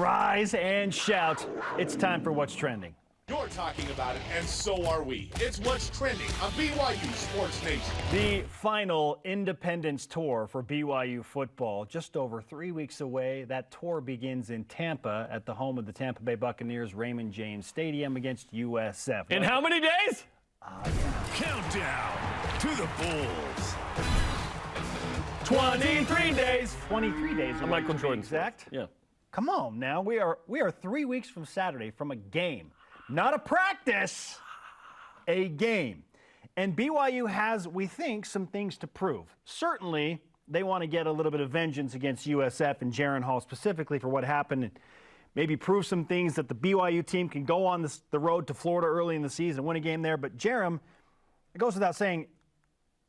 rise and shout. It's time for What's Trending. You're talking about it, and so are we. It's What's Trending on BYU Sports Nation. The final Independence Tour for BYU football, just over 3 weeks away. That tour begins in Tampa at the home of the Tampa Bay Buccaneers, Raymond James Stadium against USF. In how many days? Countdown to the Bulls. 23 days. 23 days. Michael Jordan. Exact. Yeah. Come on now. We are 3 weeks from Saturday from a game. Not a practice, a game. And BYU has, we think, some things to prove. Certainly, they want to get a little bit of vengeance against USF and Jaren Hall specifically for what happened, and maybe prove some things that the BYU team can go on the road to Florida early in the season, win a game there. But Jerem, it goes without saying,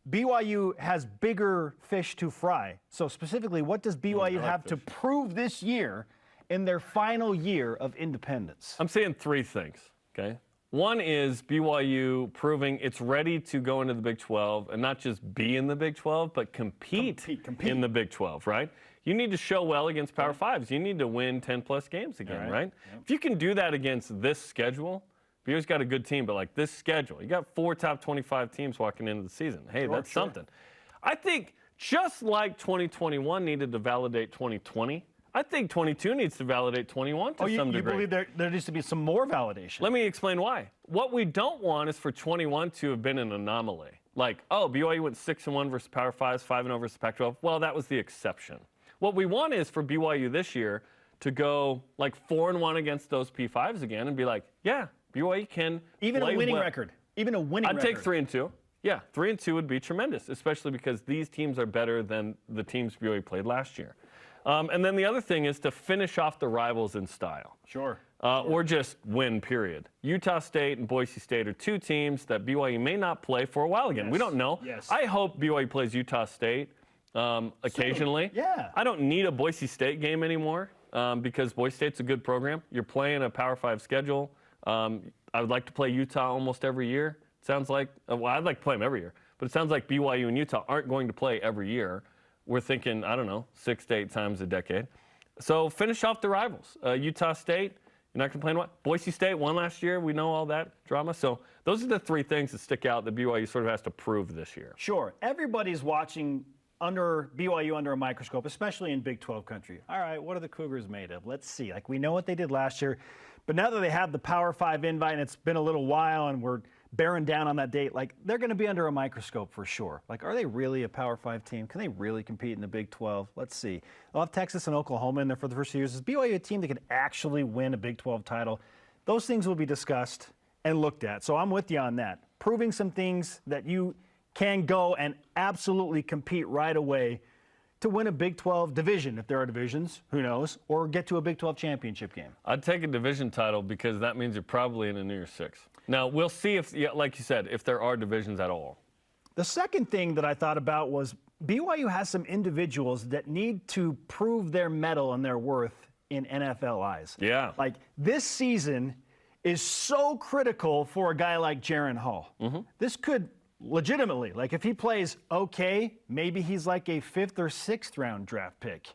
BYU has bigger fish to fry. So specifically, what does BYU have to prove this year in their final year of independence? I'm saying three things, okay? One is BYU proving it's ready to go into the Big 12 and not just be in the Big 12, but compete. In the Big 12, right? You need to show well against Power Fives. You need to win 10-plus games again, right? Yep. If you can do that against this schedule, BYU's got a good team, but like this schedule, you got 4 top 25 teams walking into the season. Hey, that's something. I think just like 2021 needed to validate 2020, I think 22 needs to validate 21 to some degree. You believe there needs to be some more validation? Let me explain why. What we don't want is for 21 to have been an anomaly. Like, oh, BYU went 6-1 versus Power Fives, 5-0 versus Pac-12. Well, that was the exception. What we want is for BYU this year to go like 4-1 against those P5s again and be like, yeah, BYU can even play a winning well. record. Even a winning record. I'd take 3-2. Yeah, 3-2 would be tremendous, especially because these teams are better than the teams BYU played last year. And then the other thing is to finish off the rivals in style. Sure. Or just win, period. Utah State and Boise State are two teams that BYU may not play for a while again. We don't know. Yes. I hope BYU plays Utah State occasionally. Yeah. I don't need a Boise State game anymore because Boise State's a good program. You're playing a Power 5 schedule. I would like to play Utah almost every year. It sounds like, well, I'd like to play them every year. But it sounds like BYU and Utah aren't going to play every year. We're thinking, I don't know, 6 to 8 times a decade. So finish off the rivals. Utah State, you're not complaining about. Boise State won last year. We know all that drama. So those are the three things that stick out that BYU sort of has to prove this year. Sure. Everybody's watching BYU under a microscope, especially in Big 12 country. All right, what are the Cougars made of? Let's see. Like, we know what they did last year. But now that they have the Power 5 invite, and it's been a little while, and we're bearing down on that date, like, they're going to be under a microscope for sure. Like, are they really a Power 5 team? Can they really compete in the Big 12? Let's see. They'll have Texas and Oklahoma in there for the first few years. Is BYU a team that can actually win a Big 12 title? Those things will be discussed and looked at. So I'm with you on that. Proving some things that you can go and absolutely compete right away to win a Big 12 division, if there are divisions, who knows, or get to a Big 12 championship game. I'd take a division title because that means you're probably in a New Year's Six. Now, we'll see if, like you said, if there are divisions at all. The second thing that I thought about was BYU has some individuals that need to prove their mettle and their worth in NFL eyes. Yeah. Like, this season is so critical for a guy like Jaren Hall. Mm-hmm. This could legitimately, like, if he plays okay, maybe he's like a 5th or 6th round draft pick.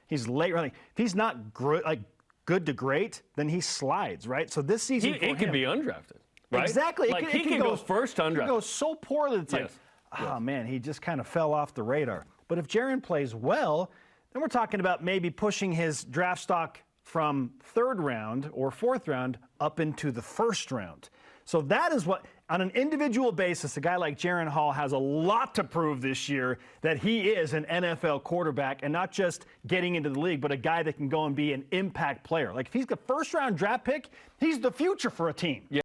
He's late running. If he's not good to great, then he slides, right? So this season he could be undrafted, right? Exactly. Like, he can go first undrafted. He can go so poorly that it's like, oh, man, he just kind of fell off the radar. But if Jaren plays well, then we're talking about maybe pushing his draft stock from 3rd round or 4th round up into the 1st round. So that is what, on an individual basis, a guy like Jaren Hall has a lot to prove this year, that he is an NFL quarterback and not just getting into the league, but a guy that can go and be an impact player. Like, if he's the 1st round draft pick, he's the future for a team. Yeah.